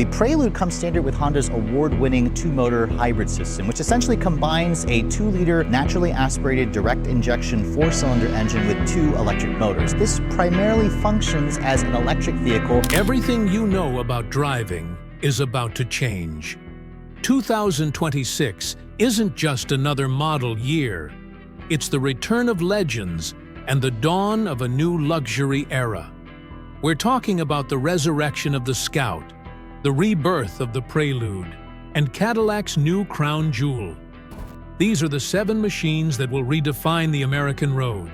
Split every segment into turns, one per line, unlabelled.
The Prelude comes standard with Honda's award-winning two-motor hybrid system, which essentially combines a 2-liter naturally aspirated direct injection 4-cylinder engine with 2 electric motors. This primarily functions as an electric vehicle.
Everything you know about driving is about to change. 2026 isn't just another model year. It's the return of legends and the dawn of a new luxury era. We're talking about the resurrection of the Scout, the rebirth of the Prelude, and Cadillac's new crown jewel. These are the 7 machines that will redefine the American road.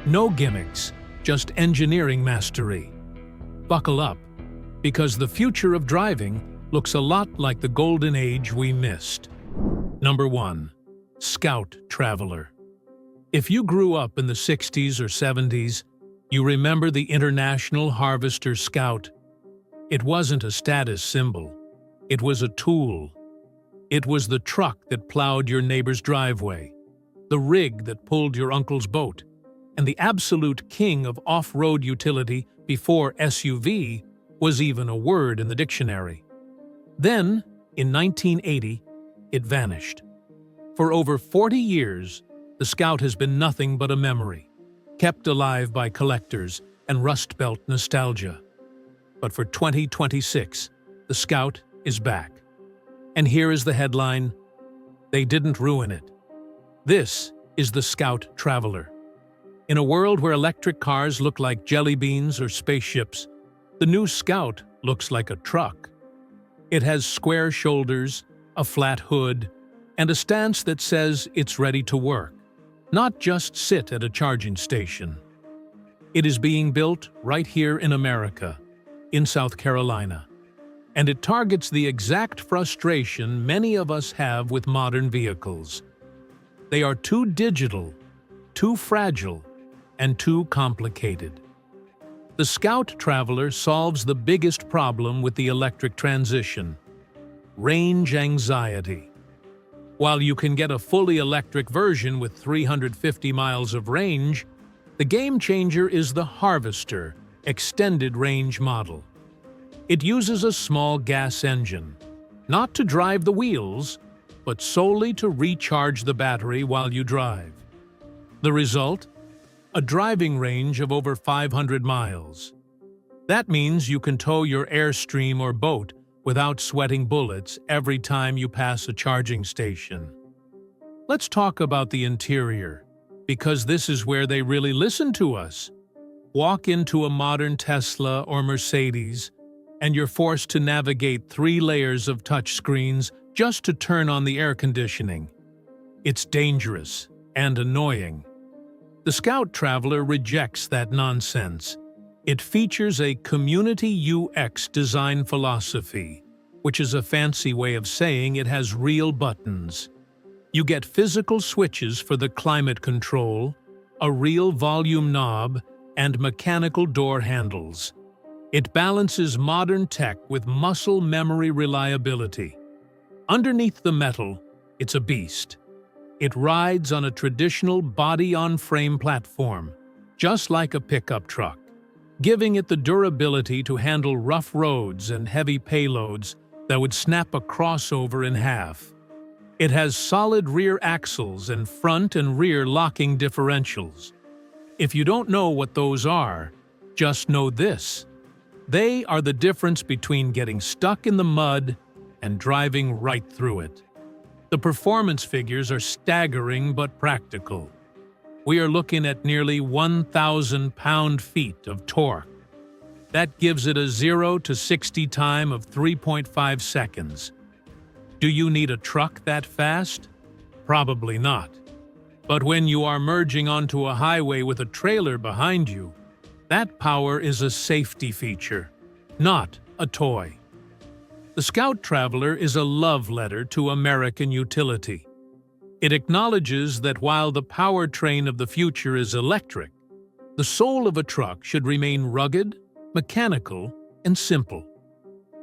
No gimmicks, just engineering mastery. Buckle up, because the future of driving looks a lot like the golden age we missed. Number 1. Scout Traveler. If you grew up in the 60s or 70s, you remember the International Harvester Scout. It wasn't a status symbol. It was a tool. It was the truck that plowed your neighbor's driveway, the rig that pulled your uncle's boat, and the absolute king of off-road utility before SUV was even a word in the dictionary. Then, in 1980, it vanished. For over 40 years, the Scout has been nothing but a memory, kept alive by collectors and Rust Belt nostalgia. But for 2026, the Scout is back. And here is the headline: they didn't ruin it. This is the Scout Traveler. In a world where electric cars look like jelly beans or spaceships, the new Scout looks like a truck. It has square shoulders, a flat hood, and a stance that says it's ready to work, not just sit at a charging station. It is being built right here in America, in South Carolina, and it targets the exact frustration many of us have with modern vehicles. They are too digital, too fragile, and too complicated. The Scout Traveler solves the biggest problem with the electric transition: range anxiety. While you can get a fully electric version with 350 miles of range, the game changer is the Harvester extended range model. It uses a small gas engine, not to drive the wheels, but solely to recharge the battery while you drive. The result? A driving range of over 500 miles. That means you can tow your Airstream or boat without sweating bullets every time you pass a charging station. Let's talk about the interior, because this is where they really listen to us. Walk into a modern Tesla or Mercedes, and you're forced to navigate 3 layers of touchscreens just to turn on the air conditioning. It's dangerous and annoying. The Scout Traveler rejects that nonsense. It features a community UX design philosophy, which is a fancy way of saying it has real buttons. You get physical switches for the climate control, a real volume knob, and mechanical door handles. It balances modern tech with muscle memory reliability. Underneath the metal, it's a beast. It rides on a traditional body-on-frame platform, just like a pickup truck, giving it the durability to handle rough roads and heavy payloads that would snap a crossover in half. It has solid rear axles and front and rear locking differentials. If you don't know what those are, just know this: they are the difference between getting stuck in the mud and driving right through it. The performance figures are staggering but practical. We are looking at nearly 1,000 pound-feet of torque. That gives it a 0 to 60 time of 3.5 seconds. Do you need a truck that fast? Probably not. But when you are merging onto a highway with a trailer behind you, that power is a safety feature, not a toy. The Scout Traveler is a love letter to American utility. It acknowledges that while the powertrain of the future is electric, the soul of a truck should remain rugged, mechanical, and simple.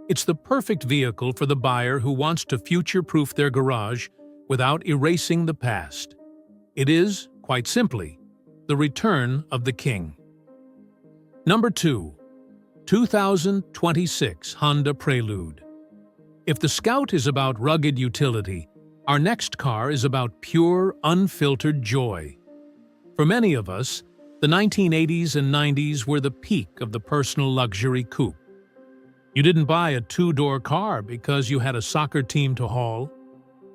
It's the perfect vehicle for the buyer who wants to future-proof their garage without erasing the past. It is, quite simply, the return of the king. Number 2. 2026 Honda Prelude. If the Scout is about rugged utility, our next car is about pure, unfiltered joy. For many of us, the 1980s and 90s were the peak of the personal luxury coupe. You didn't buy a two-door car because you had a soccer team to haul.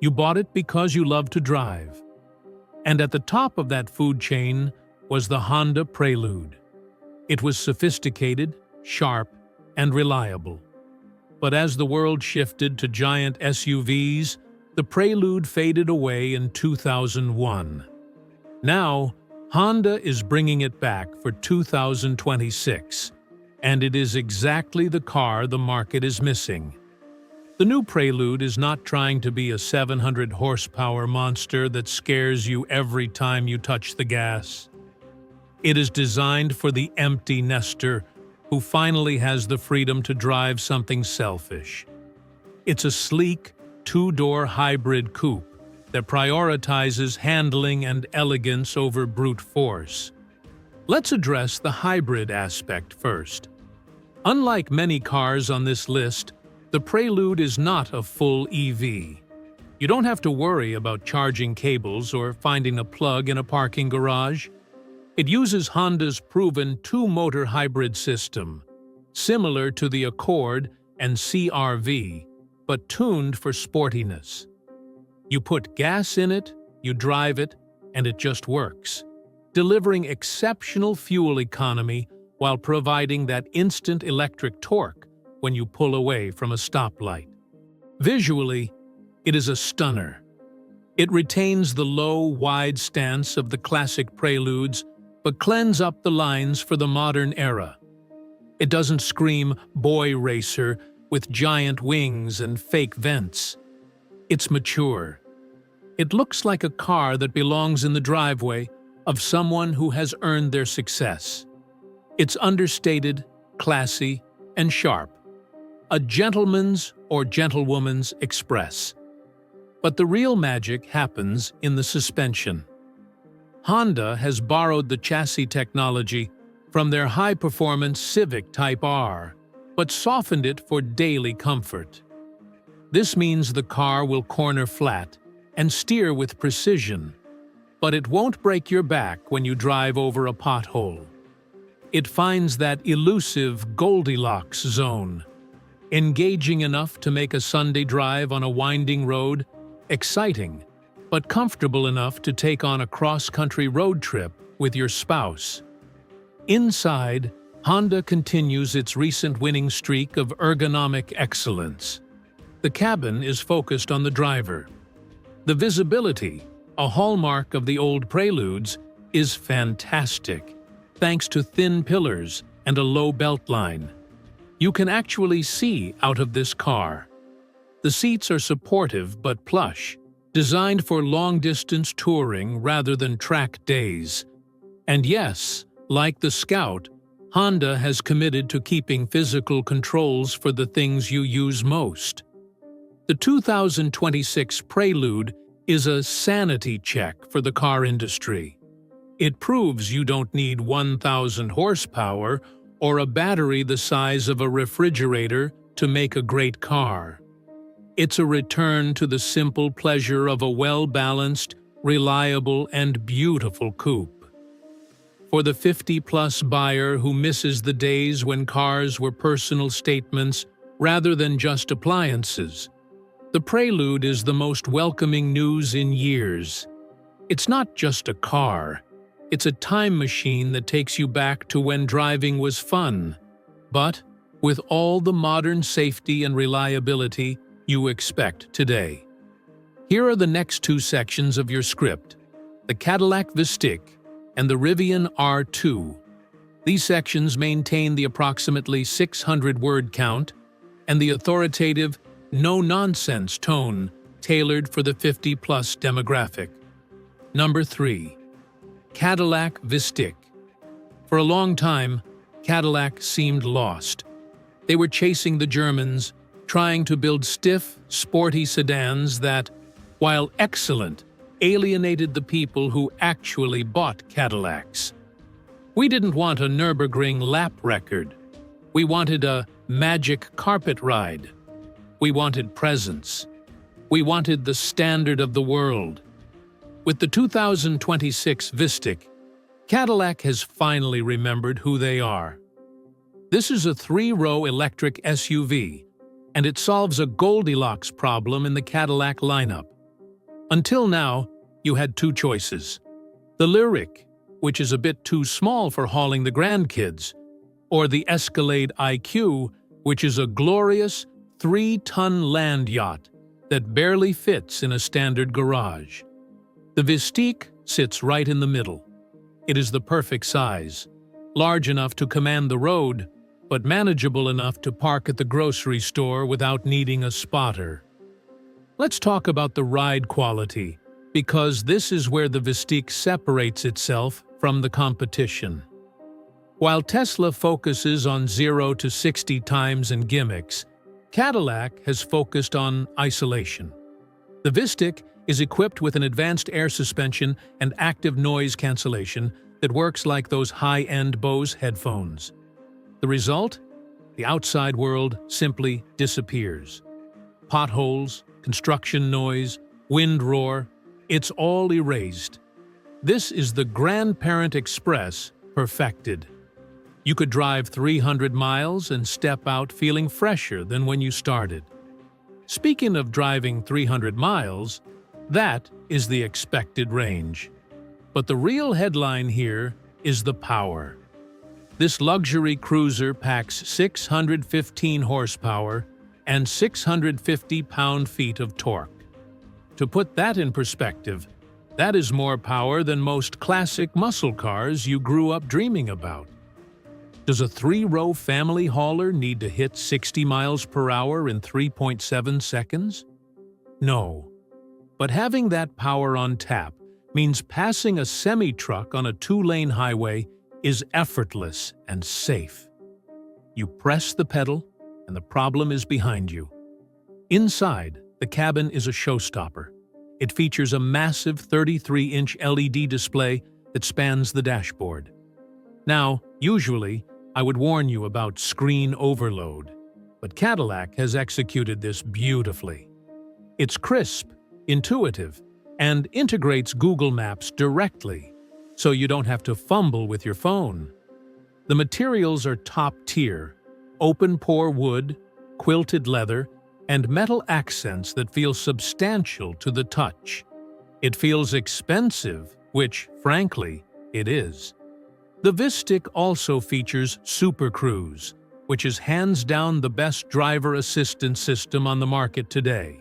You bought it because you loved to drive. And at the top of that food chain was the Honda Prelude. It was sophisticated, sharp, and reliable. But as the world shifted to giant SUVs, the Prelude faded away in 2001. Now, Honda is bringing it back for 2026, and it is exactly the car the market is missing. The new Prelude is not trying to be a 700-horsepower monster that scares you every time you touch the gas. It is designed for the empty nester who finally has the freedom to drive something selfish. It's a sleek, two-door hybrid coupe that prioritizes handling and elegance over brute force. Let's address the hybrid aspect first. Unlike many cars on this list, the Prelude is not a full EV. You don't have to worry about charging cables or finding a plug in a parking garage. It uses Honda's proven two-motor hybrid system, similar to the Accord and CR-V, but tuned for sportiness. You put gas in it, you drive it, and it just works, delivering exceptional fuel economy while providing that instant electric torque when you pull away from a stoplight. Visually, it is a stunner. It retains the low, wide stance of the classic Preludes, but cleans up the lines for the modern era. It doesn't scream boy racer with giant wings and fake vents. It's mature. It looks like a car that belongs in the driveway of someone who has earned their success. It's understated, classy, and sharp. A gentleman's or gentlewoman's express. But the real magic happens in the suspension. Honda has borrowed the chassis technology from their high-performance Civic Type R, but softened it for daily comfort. This means the car will corner flat and steer with precision, but it won't break your back when you drive over a pothole. It finds that elusive Goldilocks zone, engaging enough to make a Sunday drive on a winding road exciting, but comfortable enough to take on a cross-country road trip with your spouse. Inside, Honda continues its recent winning streak of ergonomic excellence. The cabin is focused on the driver. The visibility, a hallmark of the old Preludes, is fantastic, thanks to thin pillars and a low beltline. You can actually see out of this car. The seats are supportive but plush, designed for long-distance touring rather than track days. And yes, like the Scout, Honda has committed to keeping physical controls for the things you use most. The 2026 Prelude is a sanity check for the car industry. It proves you don't need 1,000 horsepower or a battery the size of a refrigerator to make a great car. It's a return to the simple pleasure of a well-balanced, reliable, and beautiful coupe. For the 50-plus buyer who misses the days when cars were personal statements rather than just appliances, the Prelude is the most welcoming news in years. It's not just a car. It's a time machine that takes you back to when driving was fun, but with all the modern safety and reliability you expect today. Here are the next two sections of your script: the Cadillac Vistiq and the Rivian R2. These sections maintain the approximately 600-word count and the authoritative, no-nonsense tone tailored for the 50-plus demographic. Number 3. Cadillac Vistiq. For a long time, Cadillac seemed lost. They were chasing the Germans, trying to build stiff, sporty sedans that, while excellent, alienated the people who actually bought Cadillacs. We didn't want a Nürburgring lap record. We wanted a magic carpet ride. We wanted presents. We wanted the standard of the world. With the 2026 Vistiq, Cadillac has finally remembered who they are. This is a 3-row electric SUV, and it solves a Goldilocks problem in the Cadillac lineup. Until now, you had two choices: the Lyriq, which is a bit too small for hauling the grandkids, or the Escalade IQ, which is a glorious 3-ton land yacht that barely fits in a standard garage. The Vistiq sits right in the middle. It is the perfect size, large enough to command the road, but manageable enough to park at the grocery store without needing a spotter. Let's talk about the ride quality, because this is where the Vistiq separates itself from the competition. While Tesla focuses on 0 to 60 times and gimmicks, Cadillac has focused on isolation. The Vistiq is equipped with an advanced air suspension and active noise cancellation that works like those high-end Bose headphones. The result? The outside world simply disappears. Potholes, construction noise, wind roar, it's all erased. This is the Grandparent Express perfected. You could drive 300 miles and step out feeling fresher than when you started. Speaking of driving 300 miles, that is the expected range. But the real headline here is the power. This luxury cruiser packs 615 horsepower and 650 pound-feet of torque. To put that in perspective, that is more power than most classic muscle cars you grew up dreaming about. Does a 3-row family hauler need to hit 60 miles per hour in 3.7 seconds? No. But having that power on tap means passing a semi-truck on a 2-lane highway is effortless and safe. You press the pedal, and the problem is behind you. Inside, the cabin is a showstopper. It features a massive 33-inch LED display that spans the dashboard. Now, usually, I would warn you about screen overload, but Cadillac has executed this beautifully. It's crisp, intuitive, and integrates Google Maps directly, so you don't have to fumble with your phone. The materials are top-tier: open-pore wood, quilted leather, and metal accents that feel substantial to the touch. It feels expensive, which, frankly, it is. The Vistiq also features Super Cruise, which is hands down the best driver assistance system on the market today.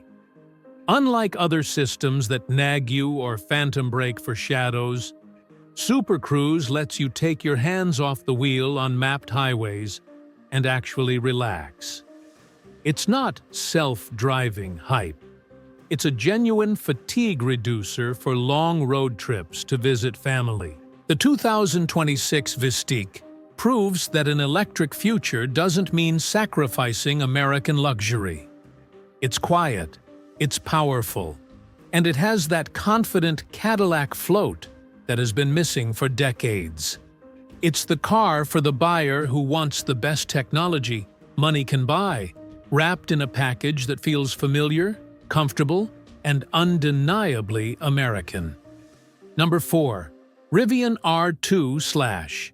Unlike other systems that nag you or phantom brake for shadows, Super Cruise lets you take your hands off the wheel on mapped highways and actually relax. It's not self-driving hype. It's a genuine fatigue reducer for long road trips to visit family. The 2026 Vistiq proves that an electric future doesn't mean sacrificing American luxury. It's quiet, it's powerful, and it has that confident Cadillac float that has been missing for decades. It's the car for the buyer who wants the best technology money can buy, wrapped in a package that feels familiar, comfortable, and undeniably American. Number 4. Rivian R2/.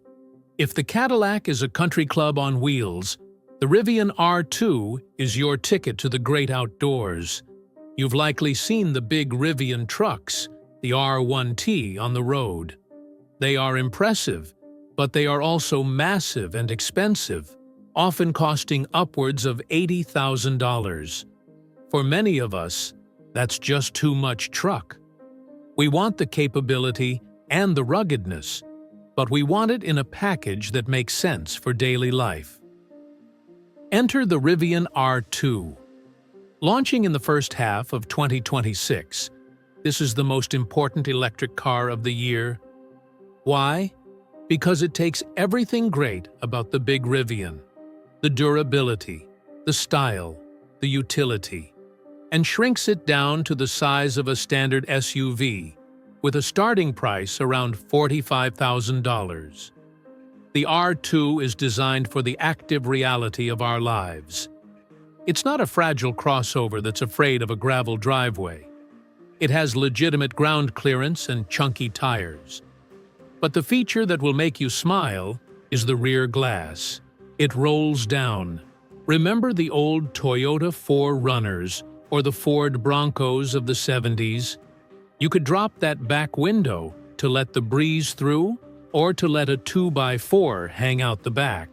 If the Cadillac is a country club on wheels, the Rivian R2 is your ticket to the great outdoors. You've likely seen the big Rivian trucks, the R1T, on the road. They are impressive, but they are also massive and expensive, often costing upwards of $80,000. For many of us, that's just too much truck. We want the capability and the ruggedness, but we want it in a package that makes sense for daily life. Enter the Rivian R2. Launching in the first half of 2026, this is the most important electric car of the year. Why? Because it takes everything great about the big Rivian: the durability, the style, the utility, and shrinks it down to the size of a standard SUV, with a starting price around $45,000. The R2 is designed for the active reality of our lives. It's not a fragile crossover that's afraid of a gravel driveway. It has legitimate ground clearance and chunky tires. But the feature that will make you smile is the rear glass. It rolls down. Remember the old Toyota 4Runners or the Ford Broncos of the 70s? You could drop that back window to let the breeze through or to let a 2x4 hang out the back.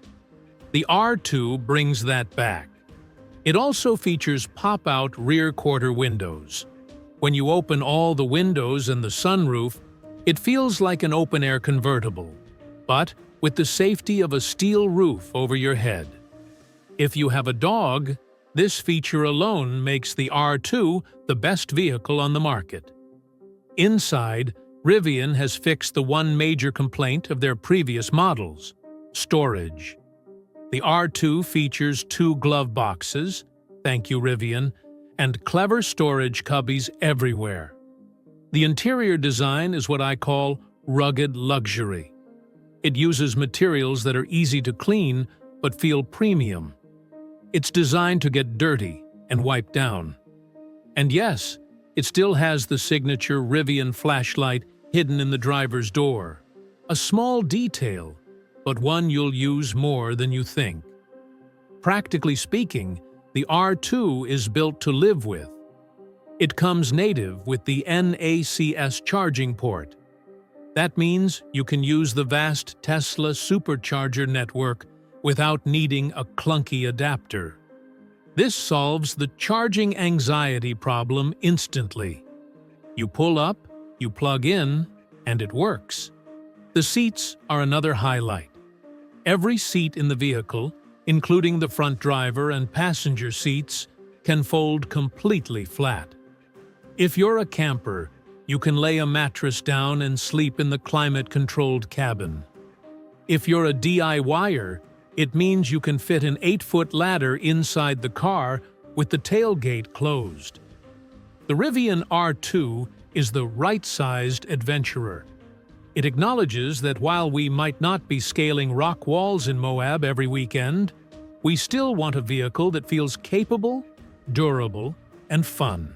The R2 brings that back. It also features pop-out rear quarter windows. When you open all the windows and the sunroof, it feels like an open-air convertible, but with the safety of a steel roof over your head. If you have a dog, this feature alone makes the R2 the best vehicle on the market. Inside, Rivian has fixed the one major complaint of their previous models: storage. The R2 features 2 glove boxes, thank you Rivian, and clever storage cubbies everywhere. The interior design is what I call rugged luxury. It uses materials that are easy to clean but feel premium. It's designed to get dirty and wipe down. And yes, it still has the signature Rivian flashlight hidden in the driver's door. A small detail, but one you'll use more than you think. Practically speaking, the R2 is built to live with. It comes native with the NACS charging port. That means you can use the vast Tesla supercharger network without needing a clunky adapter. This solves the charging anxiety problem instantly. You pull up, you plug in, and it works. The seats are another highlight. Every seat in the vehicle, including the front driver and passenger seats, can fold completely flat. If you're a camper, you can lay a mattress down and sleep in the climate-controlled cabin. If you're a DIYer, it means you can fit an 8-foot ladder inside the car with the tailgate closed. The Rivian R2 is the right-sized adventurer. It acknowledges that while we might not be scaling rock walls in Moab every weekend, we still want a vehicle that feels capable, durable, and fun.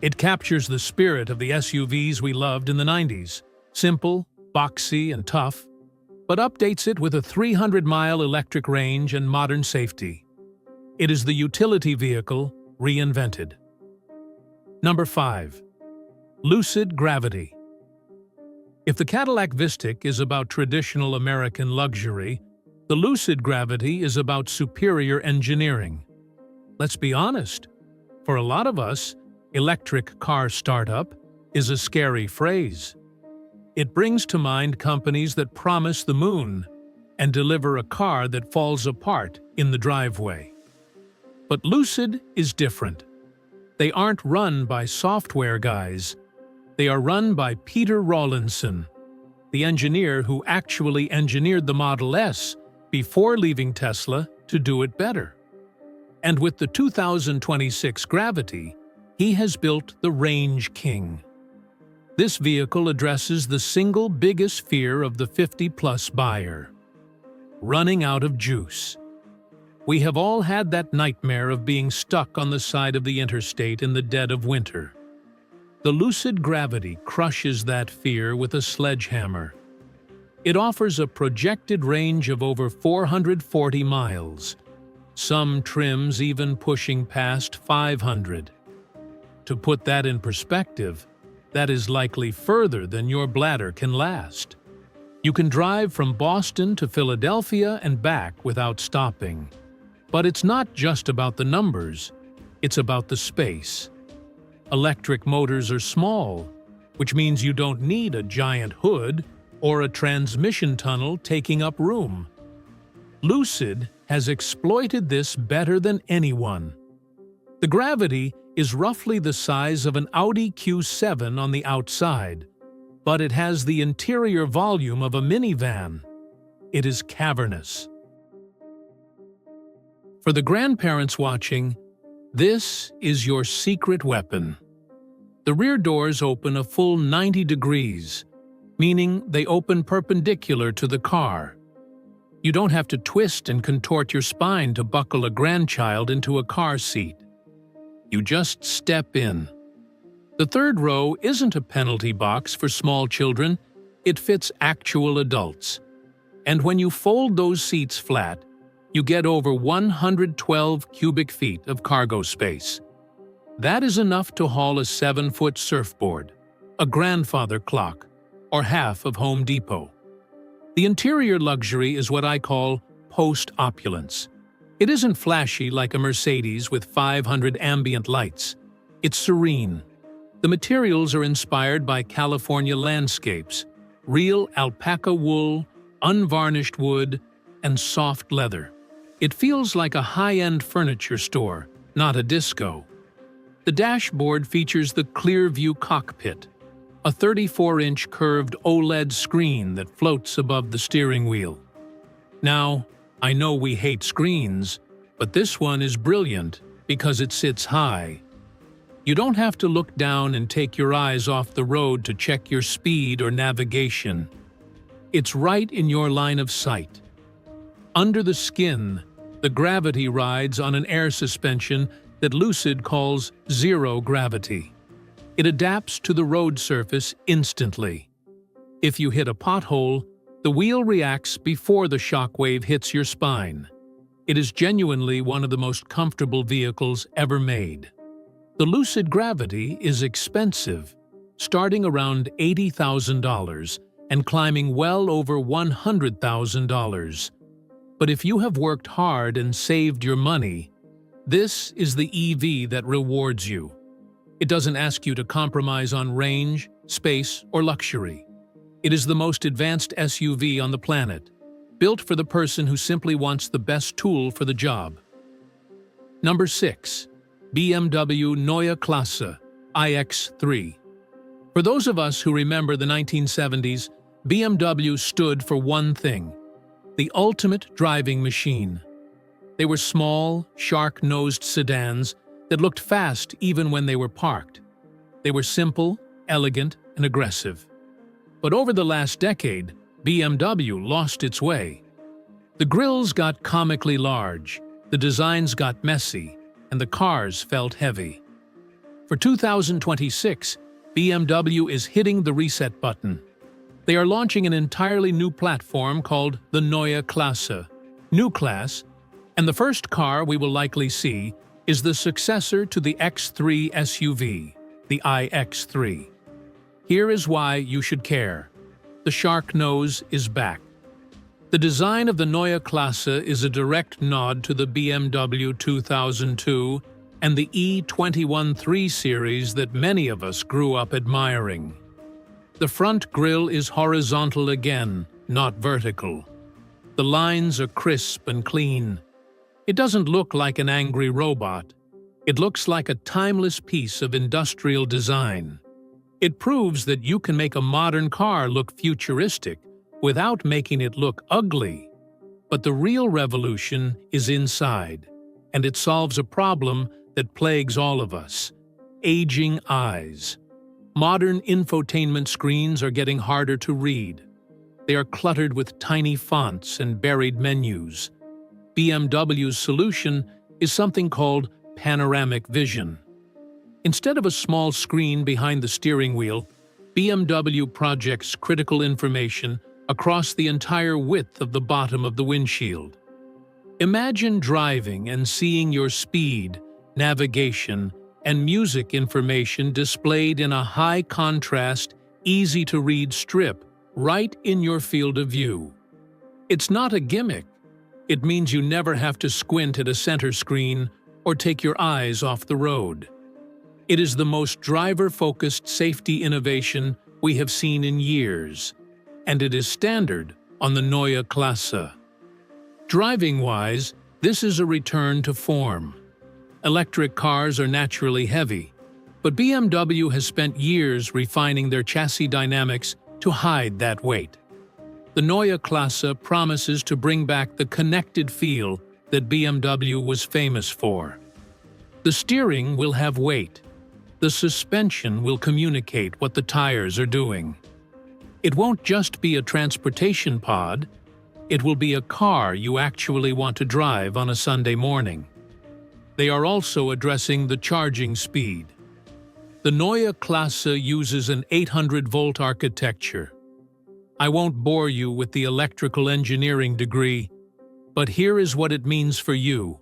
It captures the spirit of the SUVs we loved in the 90s, simple, boxy, and tough, but updates it with a 300-mile electric range and modern safety. It is the utility vehicle reinvented. Number 5. Lucid Gravity. If the Cadillac Vistiq is about traditional American luxury, the Lucid Gravity is about superior engineering. Let's be honest, for a lot of us, electric car startup is a scary phrase. It brings to mind companies that promise the moon and deliver a car that falls apart in the driveway. But Lucid is different. They aren't run by software guys. They are run by Peter Rawlinson, the engineer who actually engineered the Model S before leaving Tesla to do it better. And with the 2026 Gravity, he has built the Range King. This vehicle addresses the single biggest fear of the 50-plus buyer: running out of juice. We have all had that nightmare of being stuck on the side of the interstate in the dead of winter. The Lucid Gravity crushes that fear with a sledgehammer. It offers a projected range of over 440 miles, some trims even pushing past 500. To put that in perspective, that is likely further than your bladder can last. You can drive from Boston to Philadelphia and back without stopping. But it's not just about the numbers, it's about the space. Electric motors are small, which means you don't need a giant hood or a transmission tunnel taking up room. Lucid has exploited this better than anyone. The Gravity is roughly the size of an Audi Q7 on the outside, but it has the interior volume of a minivan. It is cavernous. For the grandparents watching, this is your secret weapon. The rear doors open a full 90 degrees, meaning they open perpendicular to the car. You don't have to twist and contort your spine to buckle a grandchild into a car seat. You just step in. The third row isn't a penalty box for small children, it fits actual adults. And when you fold those seats flat, you get over 112 cubic feet of cargo space. That is enough to haul a 7-foot surfboard, a grandfather clock, or half of Home Depot. The interior luxury is what I call post-opulence. It isn't flashy like a Mercedes with 500 ambient lights. It's serene. The materials are inspired by California landscapes, real alpaca wool, unvarnished wood, and soft leather. It feels like a high-end furniture store, not a disco. The dashboard features the Clearview cockpit, a 34-inch curved OLED screen that floats above the steering wheel. Now, I know we hate screens, but this one is brilliant because it sits high. You don't have to look down and take your eyes off the road to check your speed or navigation. It's right in your line of sight. Under the skin, the Gravity rides on an air suspension that Lucid calls zero gravity. It adapts to the road surface instantly. If you hit a pothole, the wheel reacts before the shockwave hits your spine. It is genuinely one of the most comfortable vehicles ever made. The Lucid Gravity is expensive, starting around $80,000 and climbing well over $100,000. But if you have worked hard and saved your money, this is the EV that rewards you. It doesn't ask you to compromise on range, space, or luxury. It is the most advanced SUV on the planet, built for the person who simply wants the best tool for the job. Number 6. BMW Neue Klasse iX3. For those of us who remember the 1970s, BMW stood for one thing: the ultimate driving machine. They were small, shark-nosed sedans that looked fast even when they were parked. They were simple, elegant, and aggressive. But over the last decade, BMW lost its way. The grilles got comically large, the designs got messy, and the cars felt heavy. For 2026, BMW is hitting the reset button. They are launching an entirely new platform called the Neue Klasse, New Class, and the first car we will likely see is the successor to the X3 SUV, the iX3. Here is why you should care. The shark nose is back. The design of the Neue Klasse is a direct nod to the BMW 2002 and the E213 series that many of us grew up admiring. The front grille is horizontal again, not vertical. The lines are crisp and clean. It doesn't look like an angry robot. It looks like a timeless piece of industrial design. It proves that you can make a modern car look futuristic without making it look ugly. But the real revolution is inside, and it solves a problem that plagues all of us: aging eyes. Modern infotainment screens are getting harder to read. They are cluttered with tiny fonts and buried menus. BMW's solution is something called panoramic vision. Instead of a small screen behind the steering wheel, BMW projects critical information across the entire width of the bottom of the windshield. Imagine driving and seeing your speed, navigation, and music information displayed in a high-contrast, easy-to-read strip right in your field of view. It's not a gimmick. It means you never have to squint at a center screen or take your eyes off the road. It is the most driver-focused safety innovation we have seen in years, and it is standard on the Neue Klasse. Driving-wise, this is a return to form. Electric cars are naturally heavy, but BMW has spent years refining their chassis dynamics to hide that weight. The Neue Klasse promises to bring back the connected feel that BMW was famous for. The steering will have weight. The suspension will communicate what the tires are doing. It won't just be a transportation pod, It will be a car you actually want to drive on a Sunday morning. They are also addressing the charging speed. The Neue Klasse uses an 800-volt architecture. I won't bore you with the electrical engineering degree, but here is what it means for you.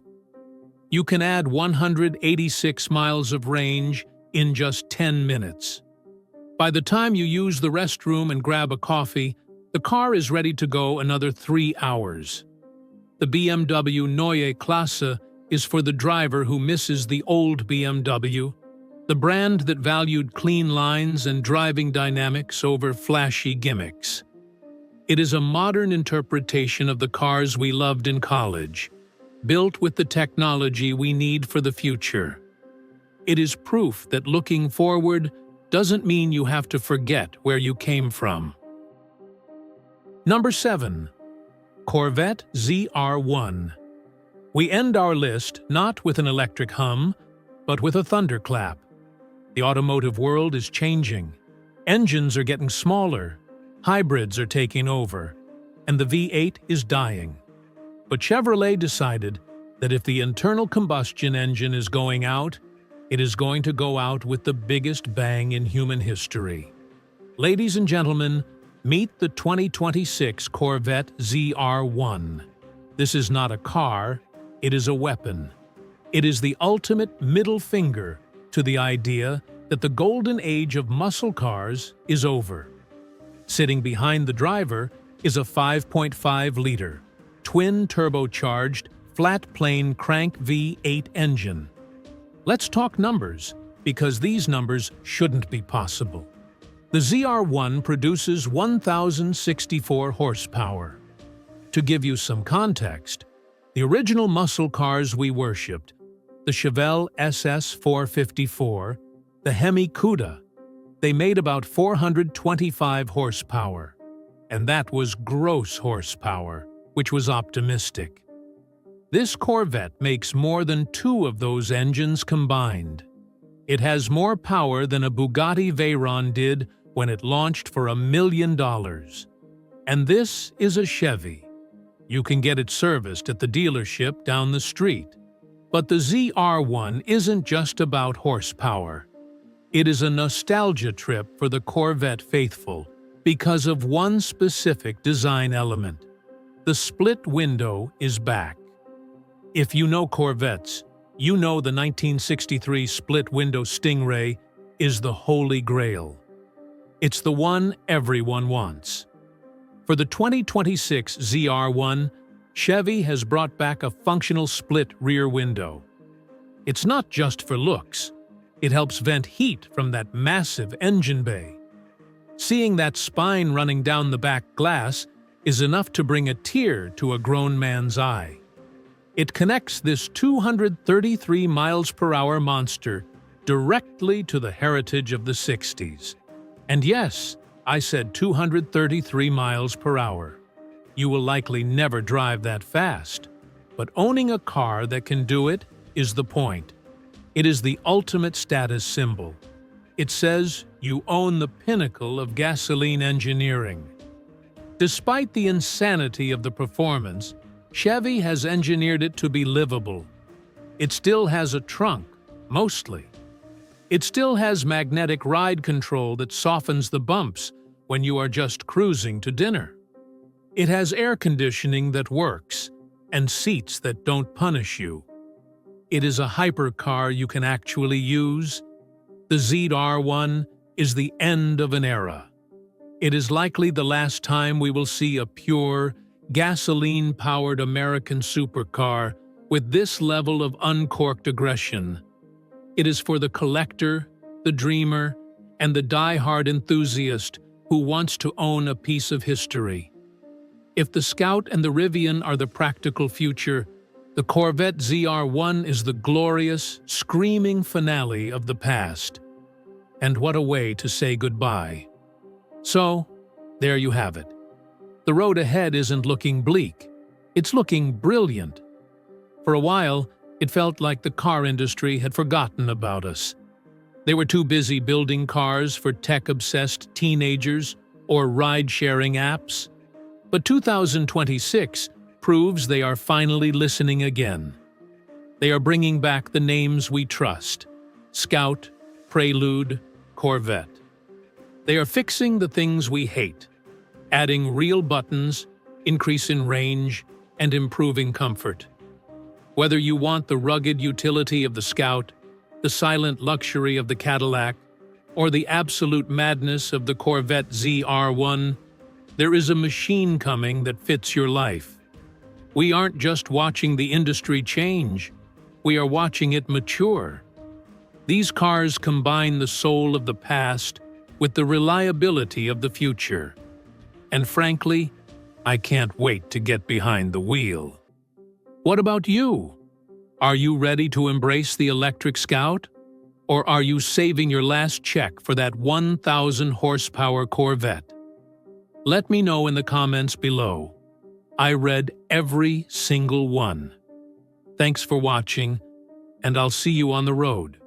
You can add 186 miles of range in just 10 minutes. By the time you use the restroom and grab a coffee, the car is ready to go another 3 hours. The BMW Neue Klasse is for the driver who misses the old BMW, the brand that valued clean lines and driving dynamics over flashy gimmicks. It is a modern interpretation of the cars we loved in college, built with the technology we need for the future. It is proof that looking forward doesn't mean you have to forget where you came from. Number 7. Corvette ZR1. We end our list not with an electric hum, but with a thunderclap. The automotive world is changing. Engines are getting smaller, hybrids are taking over, and the V8 is dying. But Chevrolet decided that if the internal combustion engine is going out, it is going to go out with the biggest bang in human history. Ladies and gentlemen, meet the 2026 Corvette ZR1. This is not a car, it is a weapon. It is the ultimate middle finger to the idea that the golden age of muscle cars is over. Sitting behind the driver is a 5.5-liter, twin-turbocharged, flat-plane crank V8 engine. Let's talk numbers, because these numbers shouldn't be possible. The ZR1 produces 1,064 horsepower. To give you some context, the original muscle cars we worshipped, the Chevelle SS 454, the Hemi Cuda, they made about 425 horsepower. And that was gross horsepower, which was optimistic. This Corvette makes more than 2 of those engines combined. It has more power than a Bugatti Veyron did when it launched for $1 million. And this is a Chevy. You can get it serviced at the dealership down the street. But the ZR1 isn't just about horsepower. It is a nostalgia trip for the Corvette faithful because of one specific design element. The split window is back. If you know Corvettes, you know the 1963 split-window Stingray is the holy grail. It's the one everyone wants. For the 2026 ZR1, Chevy has brought back a functional split rear window. It's not just for looks. It helps vent heat from that massive engine bay. Seeing that spine running down the back glass is enough to bring a tear to a grown man's eye. It connects this 233 miles per hour monster directly to the heritage of the 60s. And yes, I said 233 miles per hour. You will likely never drive that fast, but owning a car that can do it is the point. It is the ultimate status symbol. It says you own the pinnacle of gasoline engineering. Despite the insanity of the performance, Chevy has engineered it to be livable. It still has a trunk, mostly. It still has magnetic ride control that softens the bumps when you are just cruising to dinner. It has air conditioning that works and seats that don't punish you. It is a hypercar you can actually use. The ZR1 is the end of an era. It is likely the last time we will see a pure, gasoline-powered American supercar with this level of uncorked aggression. It is for the collector, the dreamer, and the die-hard enthusiast who wants to own a piece of history. If the Scout and the Rivian are the practical future, the Corvette ZR1 is the glorious, screaming finale of the past. And what a way to say goodbye. So, there you have it. The road ahead isn't looking bleak. It's looking brilliant. For a while, it felt like the car industry had forgotten about us. They were too busy building cars for tech-obsessed teenagers or ride-sharing apps. But 2026 proves they are finally listening again. They are bringing back the names we trust: Scout, Prelude, Corvette. They are fixing the things we hate, adding real buttons, increase in range, and improving comfort. Whether you want the rugged utility of the Scout, the silent luxury of the Cadillac, or the absolute madness of the Corvette ZR1, there is a machine coming that fits your life. We aren't just watching the industry change, we are watching it mature. These cars combine the soul of the past with the reliability of the future. And frankly, I can't wait to get behind the wheel. What about you? Are you ready to embrace the electric Scout? Or are you saving your last check for that 1,000 horsepower Corvette? Let me know in the comments below. I read every single one. Thanks for watching, and I'll see you on the road.